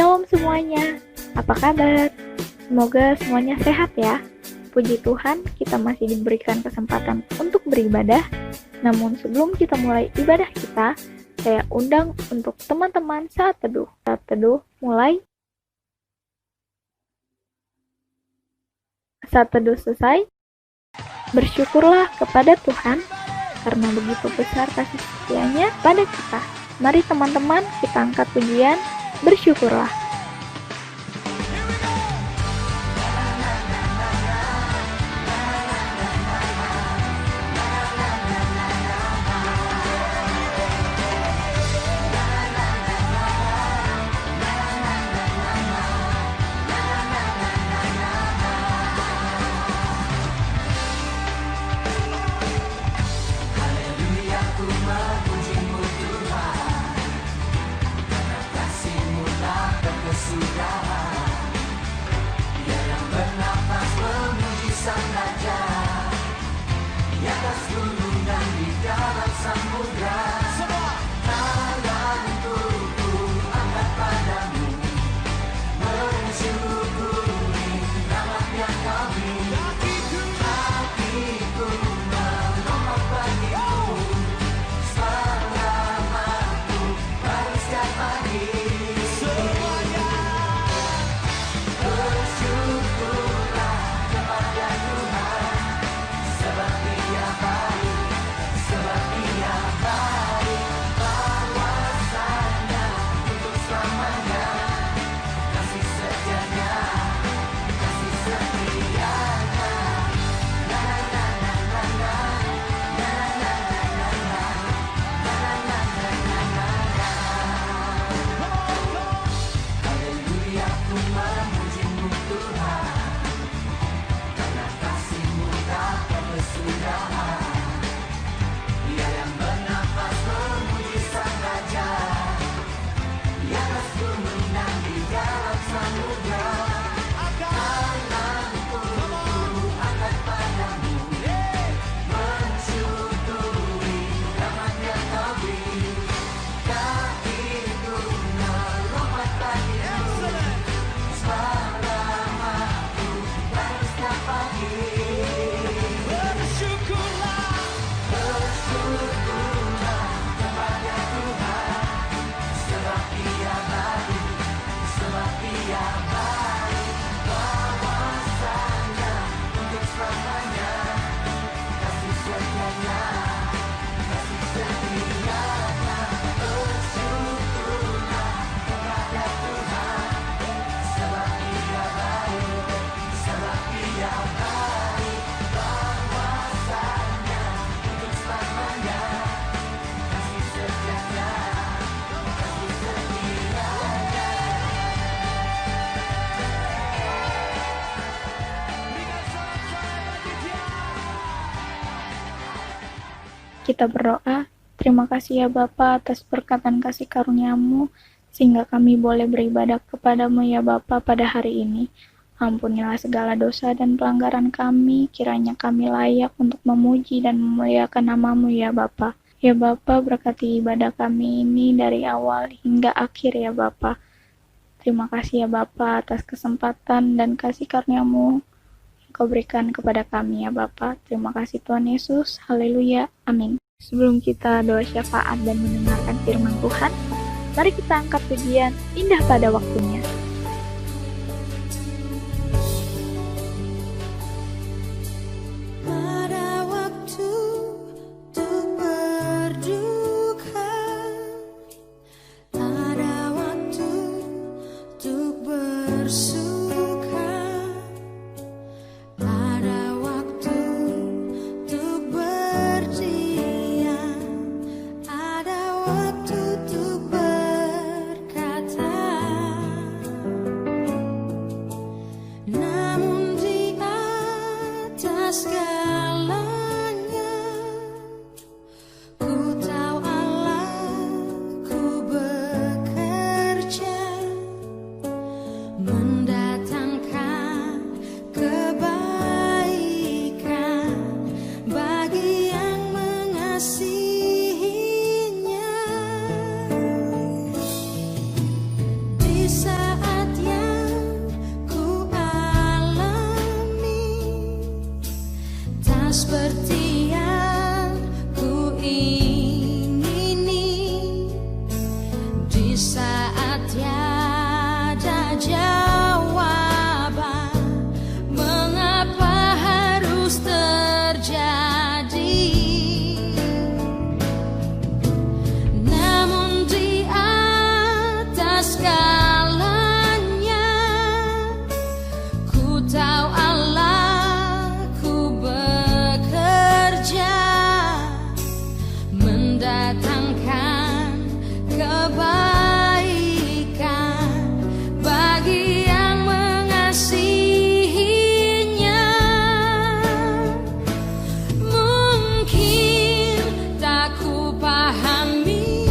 Shalom semuanya, apa kabar? Semoga semuanya sehat ya. Puji Tuhan, kita masih diberikan kesempatan untuk beribadah. Namun sebelum kita mulai ibadah kita, saya undang untuk teman-teman saat teduh. Saat teduh mulai. Saat teduh selesai, bersyukurlah kepada Tuhan karena begitu besar kasih setianya pada kita. Mari teman-teman kita angkat pujian, bersyukurlah. Kita berdoa, terima kasih ya Bapa atas berkat dan kasih karunia-Mu, sehingga kami boleh beribadah kepadamu ya Bapa pada hari ini. Ampunilah segala dosa dan pelanggaran kami, kiranya kami layak untuk memuji dan memuliakan nama-Mu ya Bapa. Ya Bapa, berkati ibadah kami ini dari awal hingga akhir ya Bapa. Terima kasih ya Bapa atas kesempatan dan kasih karunia-Mu Kau berikan kepada kami ya Bapa. Terima kasih Tuhan Yesus. Haleluya. Amin. Sebelum kita doa syafaat dan mendengarkan firman Tuhan, mari kita angkat pujian Indah pada Waktunya. Mendapatkan jawaban mengapa harus terjadi. Namun di atas segalanya, ku tahu Allahku bekerja mendatangkan kebaikan bagi yang mengasihinya. Mungkin tak ku pahami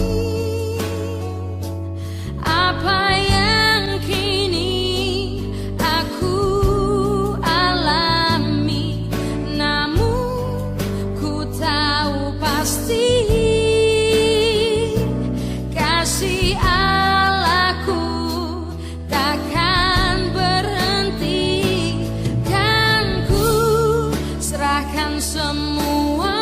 apa yang kini aku alami, namun ku tahu pasti kasih Allahku takkan berhenti. Kan ku serahkan semua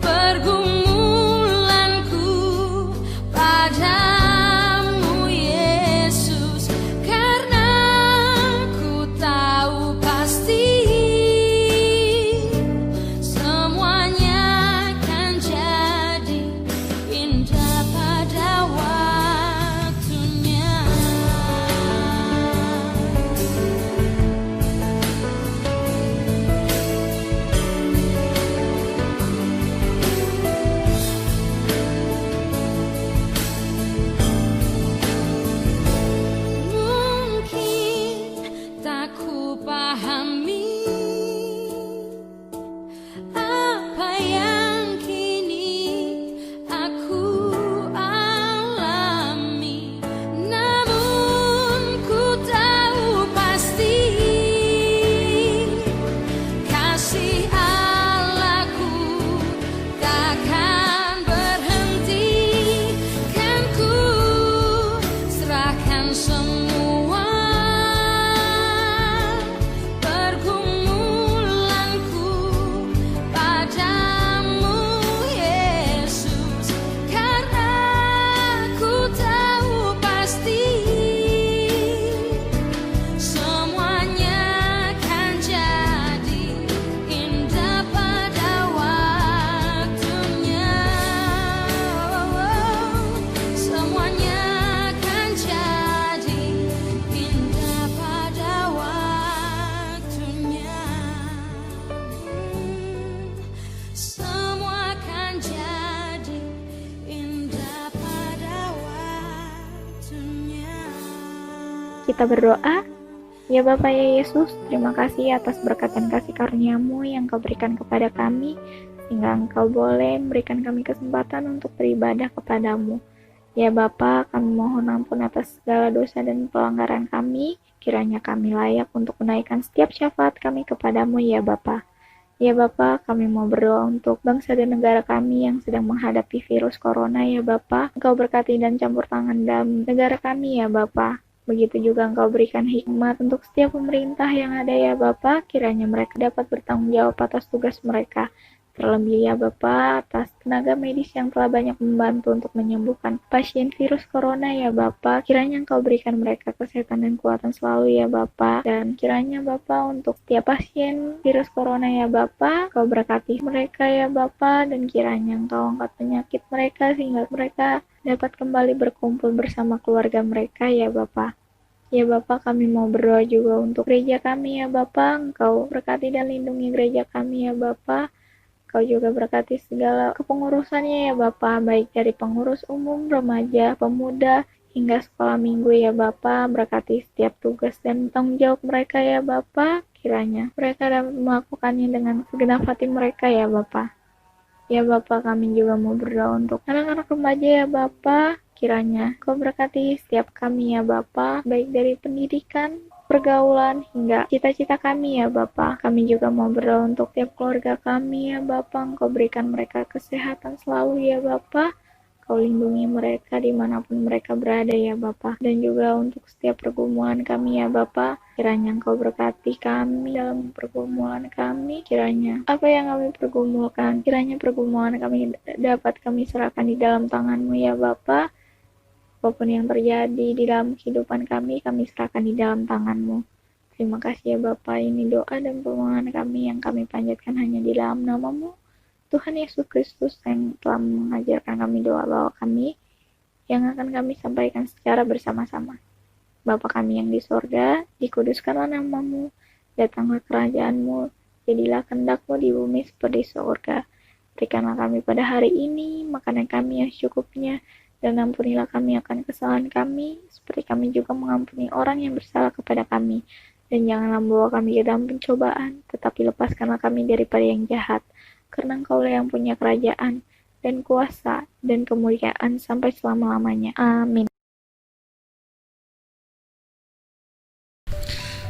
pergumulanku padamu Yesus, karena ku tahu pasti semuanya akan jadi indah pada waktunya. Mungkin tak ku pahami apa yang kini aku alami, namun ku tahu pasti kasih Allahku takkan berhenti. Kan ku serahkan semua pergumulanku padamu Yesus, karena ku tahu pasti semuanya akan jadi indah pada waktunya. Semuanya akan jadi indah pada waktunya. Semua akan jadi indah pada waktunya. Kita berdoa. Ya Bapa ya Yesus, terima kasih atas berkat dan kasih karunia-Mu yang Kau berikan kepada kami, sehingga Engkau boleh memberikan kami kesempatan untuk beribadah kepadamu. Ya Bapa, kami mohon ampun atas segala dosa dan pelanggaran kami, kiranya kami layak untuk menaikkan setiap syafaat kami kepadamu ya Bapa. Ya Bapa, kami mau berdoa untuk bangsa dan negara kami yang sedang menghadapi virus corona ya Bapa. Engkau berkati dan campur tangan dalam negara kami ya Bapa. Begitu juga Engkau berikan hikmat untuk setiap pemerintah yang ada ya Bapa, kiranya mereka dapat bertanggung jawab atas tugas mereka. Terlebih ya Bapa, atas tenaga medis yang telah banyak membantu untuk menyembuhkan pasien virus corona ya Bapa, kiranya Engkau berikan mereka kesehatan dan kekuatan selalu ya Bapa. Dan kiranya Bapa, untuk setiap pasien virus corona ya Bapa, Engkau berkati mereka ya Bapa, dan kiranya Engkau angkat penyakit mereka sehingga mereka dapat kembali berkumpul bersama keluarga mereka ya Bapa. Ya Bapa, kami mau berdoa juga untuk gereja kami ya Bapa. Engkau berkati dan lindungi gereja kami ya Bapa. Engkau juga berkati segala kepengurusannya ya Bapa, baik dari pengurus umum, remaja, pemuda, hingga sekolah minggu ya Bapa. Berkati setiap tugas dan tanggung jawab mereka ya Bapa. Kiranya mereka dapat melakukannya dengan segenap hati mereka ya Bapa. Ya Bapa, kami juga mau berdoa untuk anak-anak remaja ya Bapa. Kiranya Kau berkati setiap kami ya Bapa, baik dari pendidikan, pergaulan, hingga cita-cita kami ya Bapa. Kami juga mau berdoa untuk setiap keluarga kami ya Bapa. Engkau berikan mereka kesehatan selalu ya Bapa. Kau lindungi mereka dimanapun mereka berada ya Bapa. Dan juga untuk setiap pergumulan kami ya Bapa, kiranya Engkau berkati kami dalam pergumulan kami. Kiranya apa yang kami pergumulkan, kiranya pergumulan kami dapat kami serahkan di dalam tangan-Mu ya Bapa. Apapun yang terjadi di dalam kehidupan kami serahkan di dalam tangan-Mu. Terima kasih ya Bapa, ini doa dan permohonan kami yang kami panjatkan hanya di dalam nama-Mu, Tuhan Yesus Kristus, yang telah mengajarkan kami doa-doa kami yang akan kami sampaikan secara bersama-sama. Bapa kami yang di sorga, dikuduskanlah nama-Mu, datanglah kerajaan-Mu, jadilah kehendak-Mu di bumi seperti di sorga. Berikanlah kami pada hari ini makanan kami yang secukupnya, dan ampunilah kami akan kesalahan kami, seperti kami juga mengampuni orang yang bersalah kepada kami. Dan janganlah membawa kami ke dalam pencobaan, tetapi lepaskanlah kami daripada yang jahat, karena Engkaulah yang punya kerajaan, dan kuasa, dan kemuliaan sampai selama-lamanya. Amin.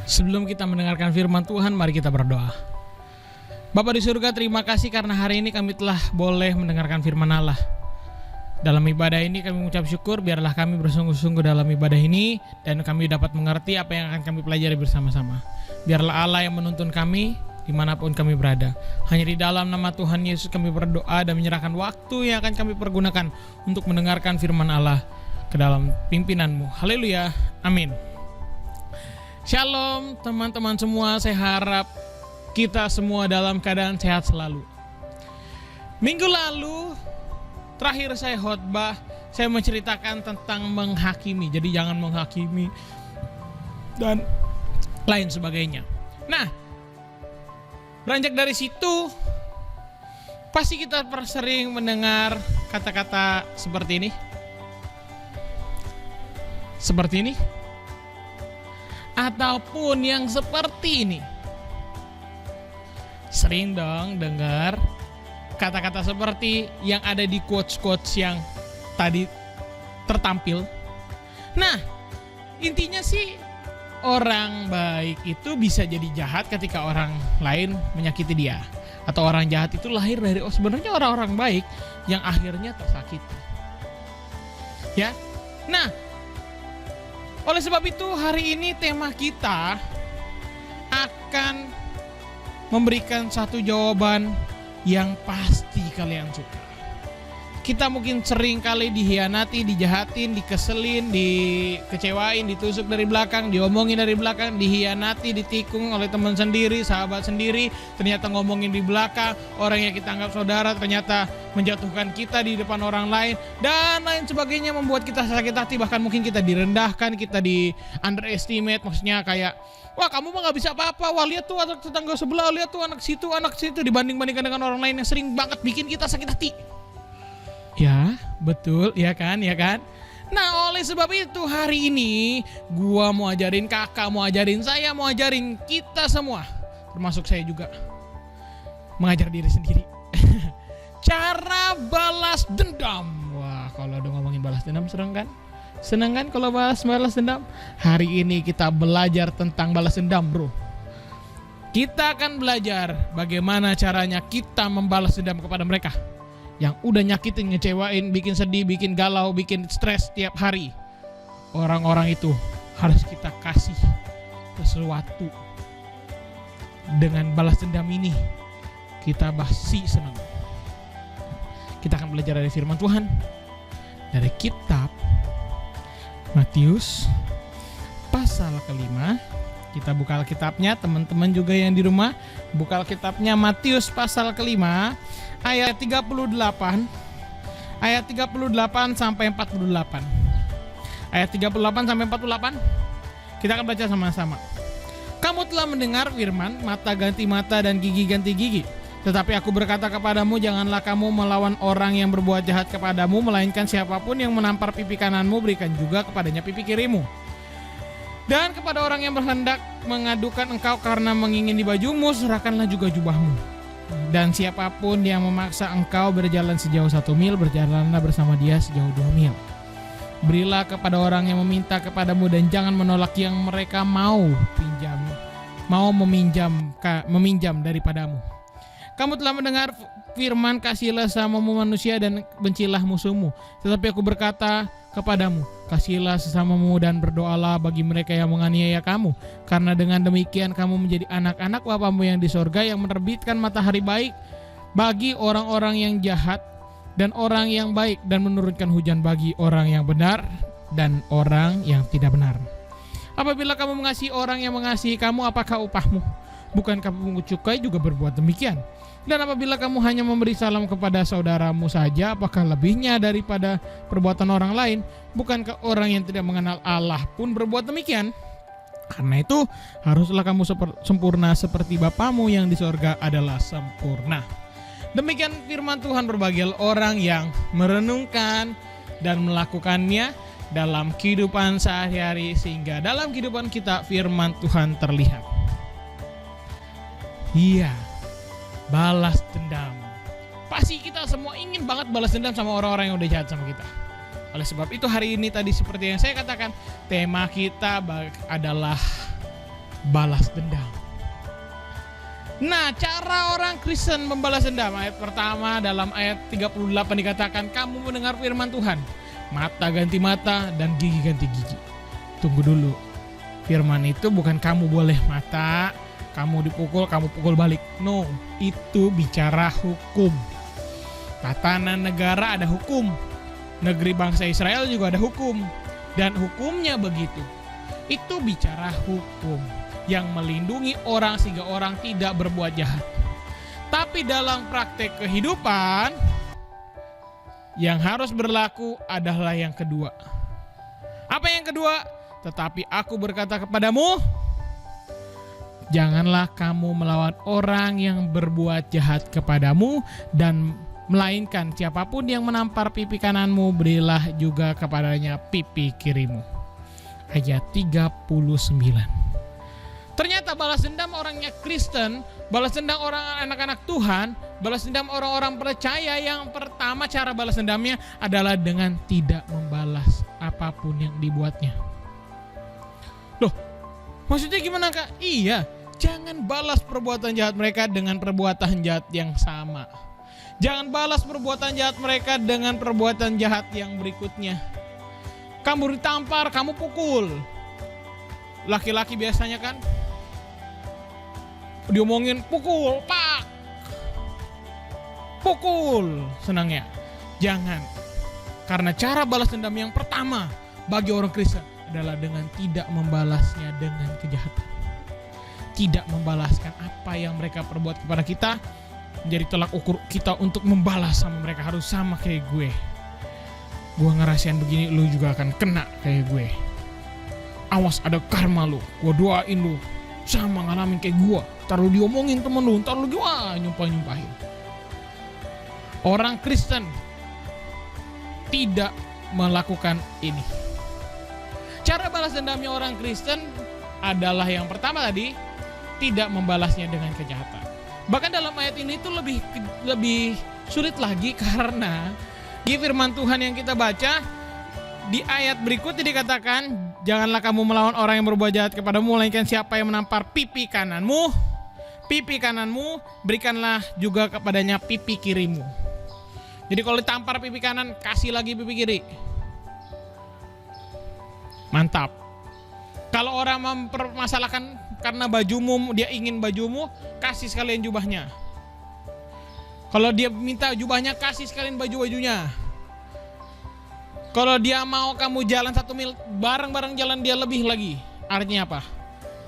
Sebelum kita mendengarkan firman Tuhan, mari kita berdoa. Bapa di surga, terima kasih karena hari ini kami telah boleh mendengarkan firman Allah. Dalam ibadah ini kami mengucap syukur, biarlah kami bersungguh-sungguh dalam ibadah ini, dan kami dapat mengerti apa yang akan kami pelajari bersama-sama. Biarlah Allah yang menuntun kami, dimanapun kami berada. Hanya di dalam nama Tuhan Yesus kami berdoa dan menyerahkan waktu yang akan kami pergunakan untuk mendengarkan firman Allah ke dalam pimpinan-Mu. Haleluya, amin. Shalom teman-teman semua, saya harap kita semua dalam keadaan sehat selalu. Minggu lalu terakhir saya khotbah, saya menceritakan tentang menghakimi. Jadi jangan menghakimi dan lain sebagainya. Nah, beranjak dari situ, pasti kita sering mendengar kata-kata seperti ini. Seperti ini. Ataupun yang seperti ini. Sering dong dengar kata-kata seperti yang ada di quotes-quotes yang tadi tertampil. Nah, intinya sih orang baik itu bisa jadi jahat ketika orang lain menyakiti dia. Atau orang jahat itu lahir dari sebenarnya orang-orang baik yang akhirnya tersakiti. Ya. Nah, oleh sebab itu hari ini tema kita akan memberikan satu jawaban yang pasti kalian suka. Kita mungkin sering kali dihianati, dijahatin, dikeselin, dikecewain, ditusuk dari belakang, diomongin dari belakang, dihianati, ditikung oleh teman sendiri, sahabat sendiri, ternyata ngomongin di belakang, orang yang kita anggap saudara ternyata menjatuhkan kita di depan orang lain, dan lain sebagainya, membuat kita sakit hati, bahkan mungkin kita direndahkan, kita di underestimate, maksudnya kayak, wah kamu mah gak bisa apa-apa, wah lihat tuh anak tetangga sebelah, lihat tuh anak situ, dibanding-bandingkan dengan orang lain yang sering banget bikin kita sakit hati. Ya, betul, ya kan? Nah, oleh sebab itu hari ini gua mau ajarin kakak, mau ajarin saya, mau ajarin kita semua, termasuk saya juga, mengajar diri sendiri. Cara balas dendam. Wah, kalau udah ngomongin balas dendam seneng kan? Seneng kan kalau balas dendam? Hari ini kita belajar tentang balas dendam, bro. Kita akan belajar bagaimana caranya kita membalas dendam kepada mereka yang udah nyakitin, ngecewain, bikin sedih, bikin galau, bikin stres tiap hari. Orang-orang itu harus kita kasih sesuatu. Dengan balas dendam ini kita pasti senang. Kita akan belajar dari firman Tuhan dari kitab Matius pasal ke-5. Kita buka Alkitabnya, teman-teman juga yang di rumah buka Alkitabnya, Matius pasal ke-5 ayat 38 sampai 48. Ayat 38 sampai 48 kita akan baca sama-sama. Kamu telah mendengar firman, mata ganti mata dan gigi ganti gigi. Tetapi aku berkata kepadamu, janganlah kamu melawan orang yang berbuat jahat kepadamu, melainkan siapapun yang menampar pipi kananmu, berikan juga kepadanya pipi kirimu. Dan kepada orang yang berhendak mengadukan engkau karena mengingini bajumu, serahkanlah juga jubahmu. Dan siapapun yang memaksa engkau berjalan sejauh 1 mil, berjalanlah bersama dia sejauh 2 mil. Berilah kepada orang yang meminta kepadamu, dan jangan menolak yang mereka mau meminjam daripadamu. Kamu telah mendengar firman, kasihilah sesamamu manusia dan bencilah musuhmu. Tetapi aku berkata kepadamu, kasihilah sesamamu dan berdoalah bagi mereka yang menganiaya kamu. Karena dengan demikian kamu menjadi anak-anak Bapamu yang di sorga, yang menerbitkan matahari baik bagi orang-orang yang jahat dan orang yang baik, dan menurunkan hujan bagi orang yang benar dan orang yang tidak benar. Apabila kamu mengasihi orang yang mengasihi kamu, apakah upahmu? Bukankah pungut cukai juga berbuat demikian? Dan apabila kamu hanya memberi salam kepada saudaramu saja, apakah lebihnya daripada perbuatan orang lain? Bukankah orang yang tidak mengenal Allah pun berbuat demikian? Karena itu, haruslah kamu sempurna seperti Bapamu yang di sorga adalah sempurna. Demikian firman Tuhan. Berbahagia orang yang merenungkan dan melakukannya dalam kehidupan sehari-hari, sehingga dalam kehidupan kita firman Tuhan terlihat. Iya, balas dendam. Pasti kita semua ingin banget balas dendam sama orang-orang yang udah jahat sama kita. Oleh sebab itu hari ini tadi seperti yang saya katakan, tema kita adalah balas dendam. Nah, cara orang Kristen membalas dendam. Ayat pertama dalam ayat 38 dikatakan, kamu mendengar firman Tuhan, mata ganti mata dan gigi ganti gigi. Tunggu dulu. Firman itu bukan kamu boleh mata, kamu dipukul, kamu pukul balik. No, itu bicara hukum. Tatanan negara ada hukum. Negeri bangsa Israel juga ada hukum. Dan hukumnya begitu. Itu bicara hukum yang melindungi orang sehingga orang tidak berbuat jahat. Tapi dalam praktek kehidupan, yang harus berlaku adalah yang kedua. Apa yang kedua? Tetapi aku berkata kepadamu, janganlah kamu melawan orang yang berbuat jahat kepadamu, dan melainkan siapapun yang menampar pipi kananmu, berilah juga kepadanya pipi kirimu. Ayat 39. Ternyata balas dendam orangnya Kristen, balas dendam orang anak-anak Tuhan, balas dendam orang-orang percaya, yang pertama cara balas dendamnya adalah dengan tidak membalas apapun yang dibuatnya. Loh, maksudnya gimana Kak? Iya, jangan balas perbuatan jahat mereka dengan perbuatan jahat yang sama. Jangan balas perbuatan jahat mereka dengan perbuatan jahat yang berikutnya. Kamu ditampar, kamu pukul. Laki-laki biasanya kan diomongin pukul, pak, pukul, senangnya. Jangan. Karena cara balas dendam yang pertama bagi orang Kristen adalah dengan tidak membalasnya dengan kejahatan. Tidak membalaskan apa yang mereka perbuat kepada kita. Menjadi tolak ukur kita untuk membalas sama mereka, harus sama kayak gue. Gue ngerasain begini, lu juga akan kena kayak gue. Awas ada karma lu, gue doain lu sama ngalamin kayak gue. Ntar lu diomongin temen lu, ntar lu nyumpah-nyumpahin. Orang Kristen tidak melakukan ini. Cara balas dendamnya orang Kristen adalah yang pertama tadi, tidak membalasnya dengan kejahatan. Bahkan dalam ayat ini tuh lebih sulit lagi, karena di firman Tuhan yang kita baca di ayat berikutnya dikatakan, janganlah kamu melawan orang yang berbuat jahat kepadamu, melainkan siapa yang menampar pipi kananmu, berikanlah juga kepadanya pipi kirimu. Jadi kalau ditampar pipi kanan, kasih lagi pipi kiri. Mantap. Kalau orang mempermasalahkan karena bajumu, dia ingin bajumu, kasih sekalian jubahnya. Kalau dia minta jubahnya, kasih sekalian baju-bajunya. Kalau dia mau kamu jalan 1 mil, bareng-bareng jalan dia lebih lagi. Artinya apa?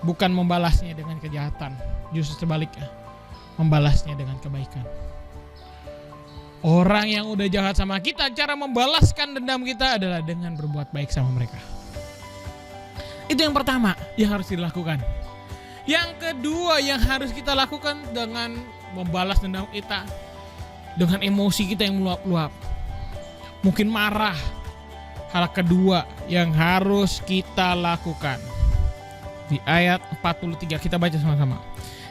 Bukan membalasnya dengan kejahatan, justru sebaliknya, membalasnya dengan kebaikan. Orang yang udah jahat sama kita, cara membalaskan dendam kita adalah dengan berbuat baik sama mereka. Itu yang pertama yang harus dilakukan. Yang kedua yang harus kita lakukan dengan membalas dendam kita, dengan emosi kita yang meluap-luap, mungkin marah. Hal kedua yang harus kita lakukan di ayat 43, kita baca sama-sama.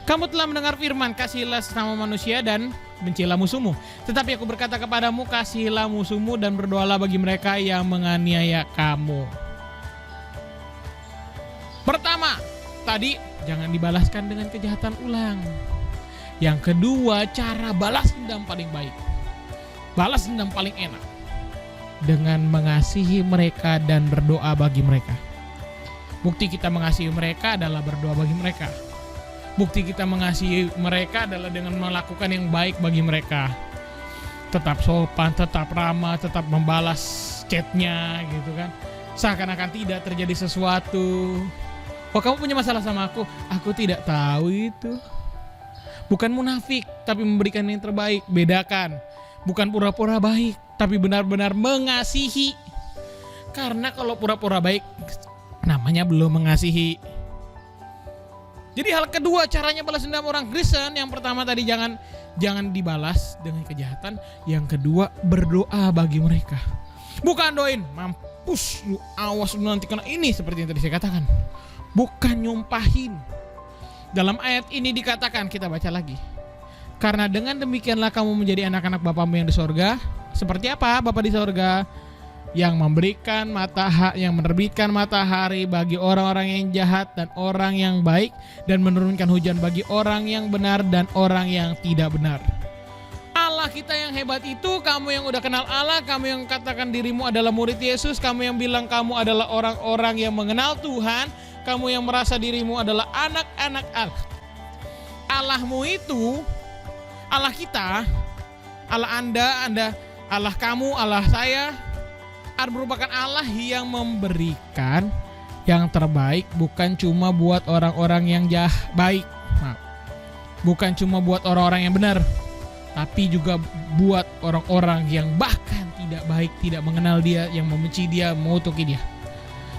Kamu telah mendengar firman, kasihilah sesama manusia dan bencilah musuhmu. Tetapi aku berkata kepadamu, kasihilah musuhmu dan berdoalah bagi mereka yang menganiaya kamu. Pertama, tadi jangan dibalaskan dengan kejahatan ulang. Yang kedua, cara balas dendam paling baik, balas dendam paling enak, dengan mengasihi mereka dan berdoa bagi mereka. Bukti kita mengasihi mereka adalah berdoa bagi mereka. Bukti kita mengasihi mereka adalah dengan melakukan yang baik bagi mereka. Tetap sopan, tetap ramah, tetap membalas chatnya gitu kan. Seakan-akan tidak terjadi sesuatu. Oh, kamu punya masalah sama aku tidak tahu itu. Bukan munafik, tapi memberikan yang terbaik. Bedakan, bukan pura-pura baik, tapi benar-benar mengasihi. Karena kalau pura-pura baik, namanya belum mengasihi. Jadi hal kedua caranya balas dendam orang Kristen, yang pertama tadi jangan dibalas dengan kejahatan. Yang kedua, berdoa bagi mereka. Bukan doain, mampus lu, awas lu nanti kena ini, seperti yang tadi saya katakan. Bukan nyumpahin. Dalam ayat ini dikatakan, kita baca lagi. Karena dengan demikianlah kamu menjadi anak-anak Bapamu yang di sorga. Seperti apa Bapa di sorga? Yang yang menerbitkan matahari bagi orang-orang yang jahat dan orang yang baik, dan menurunkan hujan bagi orang yang benar dan orang yang tidak benar. Allah kita yang hebat itu, kamu yang udah kenal Allah, kamu yang katakan dirimu adalah murid Yesus, kamu yang bilang kamu adalah orang-orang yang mengenal Tuhan, kamu yang merasa dirimu adalah anak-anak Allah. Allahmu itu, Allah kita, Allah Anda, Allah kamu, Allah saya, merupakan Allah yang memberikan yang terbaik, bukan cuma buat orang-orang yang baik, bukan cuma buat orang-orang yang benar, tapi juga buat orang-orang yang bahkan tidak baik, tidak mengenal Dia, yang membenci Dia, mengutuki Dia.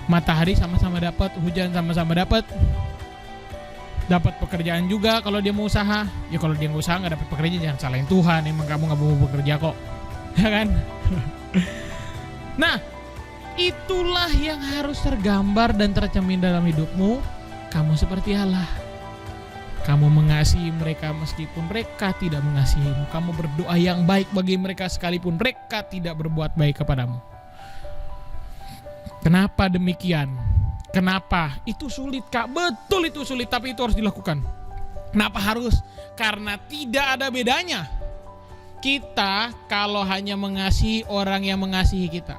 Matahari sama-sama dapat, hujan sama-sama dapat pekerjaan juga kalau dia mau usaha. Ya kalau dia mau usaha nggak dapat pekerjaan, jangan salahin Tuhan, emang kamu nggak mau bekerja kok, ya kan? Nah, itulah yang harus tergambar dan tercermin dalam hidupmu. Kamu seperti Allah. Kamu mengasihi mereka meskipun mereka tidak mengasihimu. Kamu berdoa yang baik bagi mereka sekalipun mereka tidak berbuat baik kepadamu. Kenapa demikian? Kenapa? Itu sulit, Kak. Betul itu sulit, tapi itu harus dilakukan. Kenapa harus? Karena tidak ada bedanya kita kalau hanya mengasihi orang yang mengasihi kita.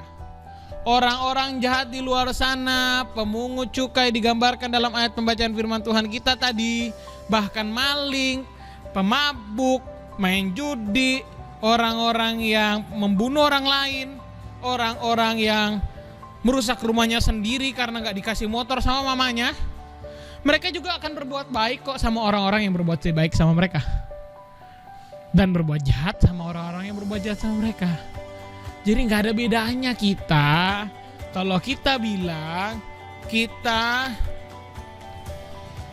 Orang-orang jahat di luar sana, pemungut cukai digambarkan dalam ayat pembacaan firman Tuhan kita tadi, bahkan maling, pemabuk, main judi, orang-orang yang membunuh orang lain, orang-orang yang merusak rumahnya sendiri karena gak dikasih motor sama mamanya, mereka juga akan berbuat baik kok sama orang-orang yang berbuat baik sama mereka, dan berbuat jahat sama orang-orang yang berbuat jahat sama mereka. Jadi gak ada bedanya kita kalau kita bilang kita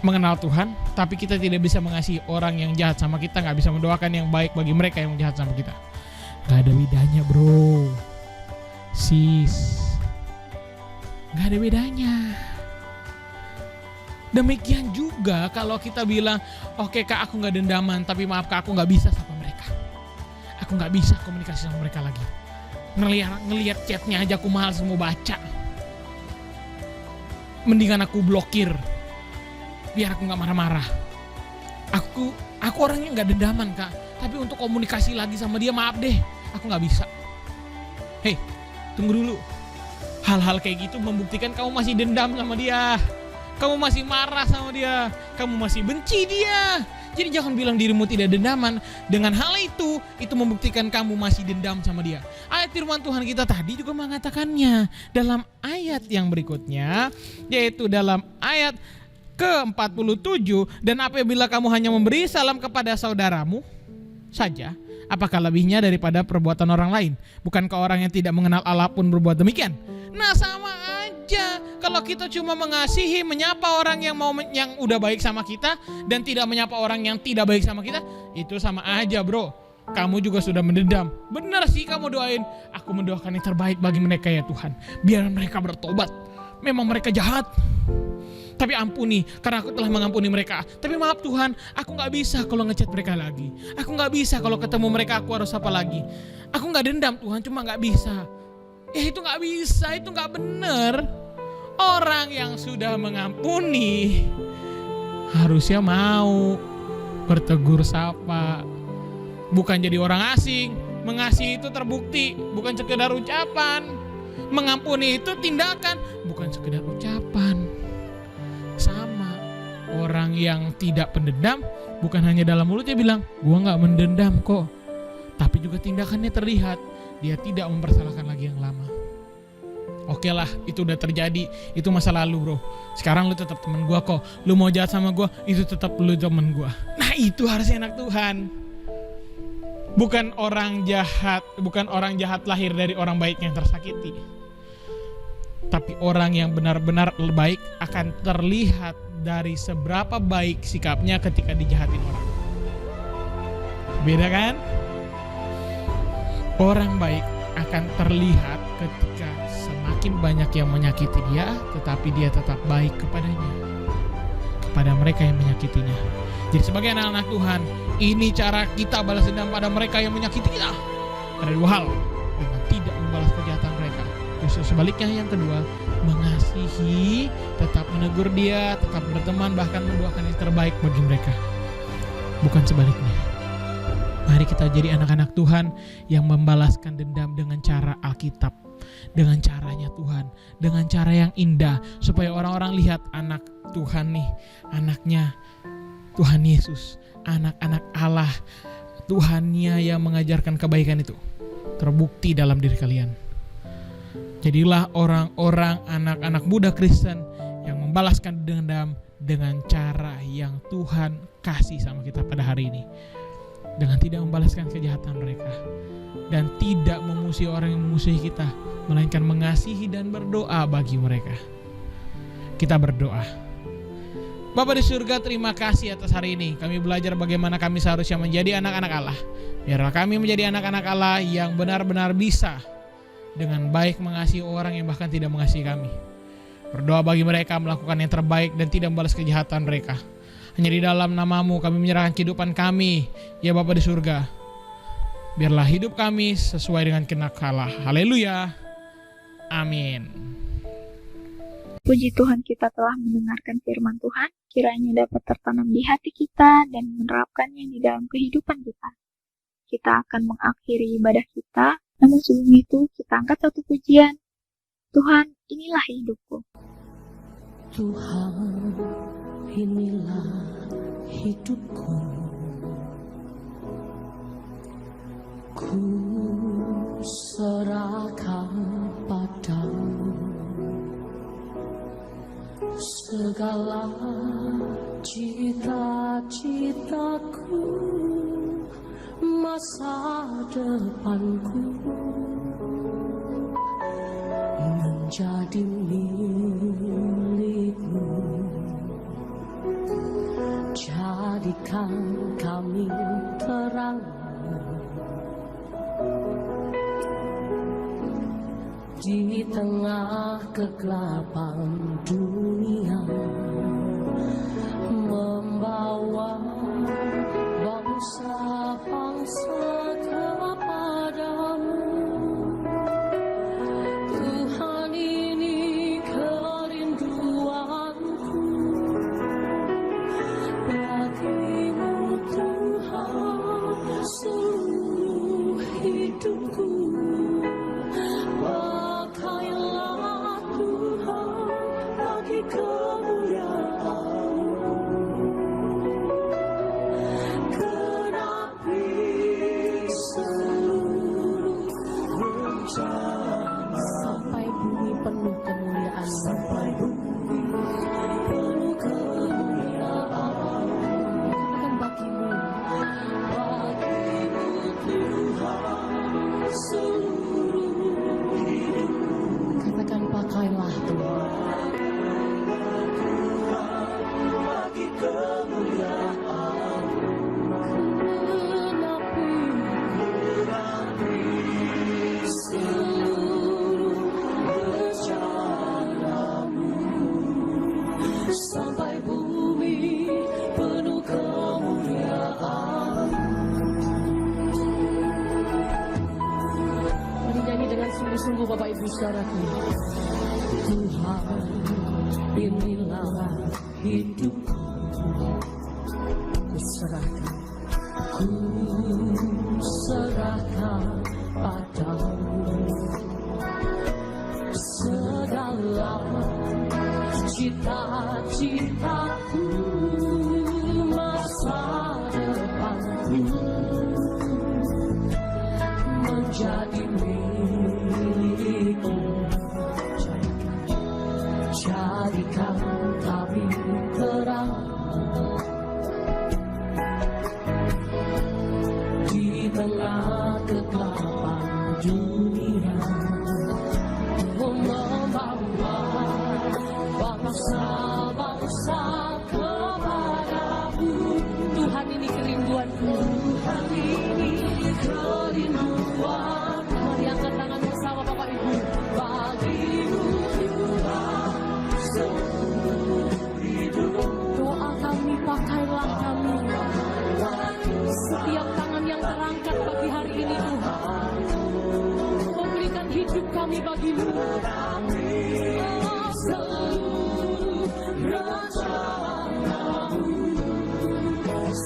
mengenal Tuhan, tapi kita tidak bisa mengasihi orang yang jahat sama kita, gak bisa mendoakan yang baik bagi mereka yang jahat sama kita. Gak ada bedanya bro, sis, gak ada bedanya. Demikian juga kalau kita bilang, oke kak aku gak dendaman, tapi maaf kak aku gak bisa sama mereka, aku gak bisa komunikasi sama mereka lagi. Ngelihat chatnya aja aku malas mau baca, mendingan aku blokir biar aku gak marah-marah. Aku orangnya gak dendaman kak, tapi untuk komunikasi lagi sama dia maaf deh, aku gak bisa. Hei, tunggu dulu. Hal-hal kayak gitu membuktikan kamu masih dendam sama dia, kamu masih marah sama dia, kamu masih benci dia. Jadi jangan bilang dirimu tidak dendaman. Dengan hal itu membuktikan kamu masih dendam sama dia. Ayat firman Tuhan kita tadi juga mengatakannya dalam ayat yang berikutnya, yaitu dalam ayat ke-47, dan apabila kamu hanya memberi salam kepada saudaramu saja, apakah lebihnya daripada perbuatan orang lain? Bukankah orang yang tidak mengenal Allah pun berbuat demikian? Nah sama aja, kalau kita cuma mengasihi, menyapa orang yang udah baik sama kita dan tidak menyapa orang yang tidak baik sama kita, itu sama aja bro, kamu juga sudah mendendam. Benar sih kamu doain, aku mendoakan yang terbaik bagi mereka ya Tuhan, biar mereka bertobat. Memang mereka jahat, tapi ampuni karena aku telah mengampuni mereka. Tapi maaf Tuhan, aku gak bisa kalau ngechat mereka lagi, aku gak bisa kalau ketemu mereka aku harus apa lagi. Aku gak dendam Tuhan, cuma gak bisa. Itu gak bisa, itu gak bener. Orang yang sudah mengampuni harusnya mau bertegur sapa, bukan jadi orang asing. Mengasihi itu terbukti, bukan sekedar ucapan. Mengampuni itu tindakan, bukan sekedar ucapan. Sama orang yang tidak pendendam, bukan hanya dalam mulutnya bilang gua gak mendendam kok, tapi juga tindakannya terlihat dia tidak mempersalahkan lagi yang lama. Oke lah, itu udah terjadi, itu masa lalu bro. Sekarang lu tetap temen gue kok. Lu mau jahat sama gue, itu tetap lu temen gue. Nah itu harusnya anak Tuhan. Bukan orang jahat lahir dari orang baik yang tersakiti. Tapi orang yang benar-benar baik akan terlihat dari seberapa baik sikapnya ketika dijahatin orang. Beda kan? Orang baik akan terlihat ketika semakin banyak yang menyakiti dia, tetapi dia tetap baik kepadanya, kepada mereka yang menyakitinya. Jadi sebagai anak-anak Tuhan, ini cara kita balas dendam pada mereka yang menyakiti kita. Ada dua hal, dengan tidak membalas kejahatan mereka. Justru sebaliknya yang kedua, mengasihi, tetap menegur dia, tetap berteman, bahkan mendoakan yang terbaik bagi mereka. Bukan sebaliknya. Mari kita jadi anak-anak Tuhan yang membalaskan dendam dengan cara Alkitab, dengan caranya Tuhan, dengan cara yang indah, supaya orang-orang lihat anak Tuhan nih, anaknya Tuhan Yesus, anak-anak Allah, Tuhannya yang mengajarkan kebaikan itu terbukti dalam diri kalian. Jadilah orang-orang anak-anak muda Kristen yang membalaskan dendam dengan cara yang Tuhan kasih sama kita pada hari ini. Dengan tidak membalaskan kejahatan mereka dan tidak memusuhi orang yang memusuhi kita, melainkan mengasihi dan berdoa bagi mereka. Kita berdoa. Bapa di surga, terima kasih atas hari ini. Kami belajar bagaimana kami seharusnya menjadi anak-anak Allah. Biarlah kami menjadi anak-anak Allah yang benar-benar bisa dengan baik mengasihi orang yang bahkan tidak mengasihi kami. Berdoa bagi mereka melakukan yang terbaik dan tidak membalas kejahatan mereka. Hanya di dalam nama-Mu kami menyerahkan kehidupan kami, ya Bapa di surga. Biarlah hidup kami sesuai dengan kehendak Allah. Haleluya. Amin. Puji Tuhan, kita telah mendengarkan firman Tuhan. Kiranya dapat tertanam di hati kita dan menerapkannya di dalam kehidupan kita. Kita akan mengakhiri ibadah kita. Namun sebelum itu, kita angkat satu pujian. Tuhan, inilah hidupku. Tuhan, inilah hidupku. Ku serahkan padamu segala cita-citaku, masa depanku menjadi milikmu. Jadikan kami terang di tengah kegelapan dunia, membawa bangsa-bangsa kepadamu. Tuhan, ini kerinduanku bagimu Tuhan, seluruh hidupku. Pakailah Tuhan bagi kemuliaan-Mu. Genapi seluruh rencana sampai bumi penuh kemuliaan-Mu. Sampai bumi penuh kemuliaan dan bagimu Tuhan seluruh hidup. Katakan, pakailah Tuhan bagi kemuliaan-Mu. Genapi seluruh rencana-Mu sampai bumi penuh kemuliaan. Mari nyanyi dengan sungguh-sungguh Bapak Ibu Saudaraku. Tuhan, inilah hidupku. Ku serahkan padamu segala cita-citaku, masa depanku menjadi milikmu. jadikan kami terang di tengah kegelapan dunia, membawa bangsa-bangsa kepadamu. Tuhan, ini kerinduanku, Tuhan ini kerinduan. Mari angkat tangan bersama Bapak Ibu. Bagimu Tuhan seumur hidup. Doa kami, pakailah kami. Setiap tangan yang terangkat pagi hari ini Tuhan, memberikan hidup kami bagimu. Seluruh rencanamu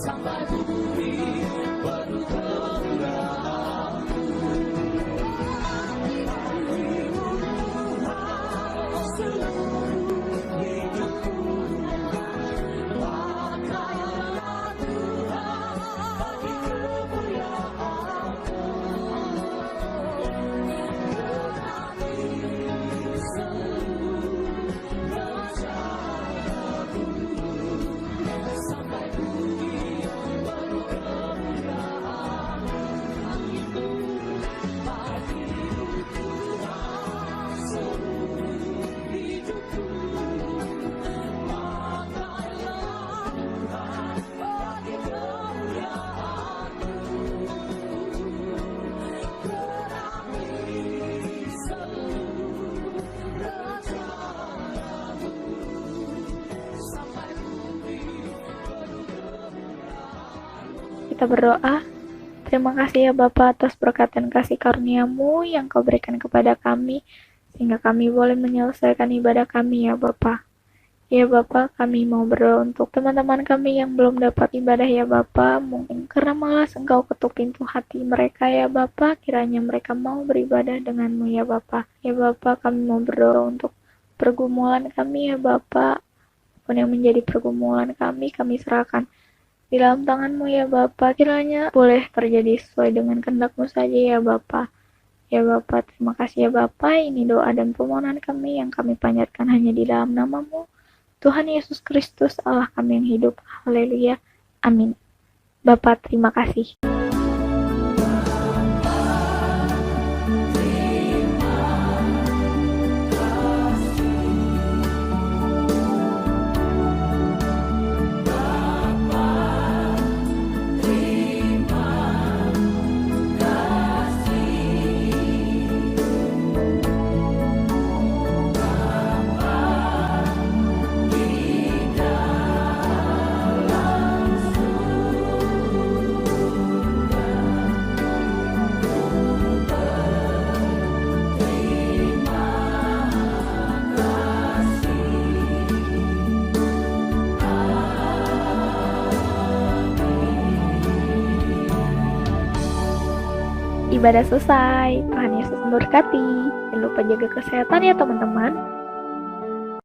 sampai bumi penuh kemuliaan-Mu. Seluruh hidupku pakailah Tuhan bagi kemuliaan-Mu. Sampai bumi penuh kemuliaan-Mu. Bagimu Tuhan seluruh hidupku, pakailah Tuhan bagi kemuliaan-Mu. Genapi seluruh rencana-Mu sampai bumi penuh kemuliaan-Mu. Kita berdoa. Terima kasih ya Bapa atas berkat dan kasih karunia-Mu yang Kau berikan kepada kami, sehingga kami boleh menyelesaikan ibadah kami ya Bapa. Ya Bapa, kami mau berdoa untuk teman-teman kami yang belum dapat ibadah ya Bapa, mungkin karena malas Engkau ketuk pintu hati mereka ya Bapa, kiranya mereka mau beribadah dengan-Mu ya Bapa. Ya Bapa, kami mau berdoa untuk pergumulan kami ya Bapa, apapun yang menjadi pergumulan kami serahkan di dalam tangan-Mu ya Bapa, kiranya boleh terjadi sesuai dengan kehendak-Mu saja ya Bapa. Ya Bapa, terima kasih ya Bapa, ini doa dan permohonan kami yang kami panjatkan hanya di dalam nama-Mu, Tuhan Yesus Kristus, Allah kami yang hidup. Haleluya. Amin. Bapa, terima kasih. Ibadah selesai. Tuhan Yesus memberkati. Jangan lupa jaga kesehatan ya teman-teman.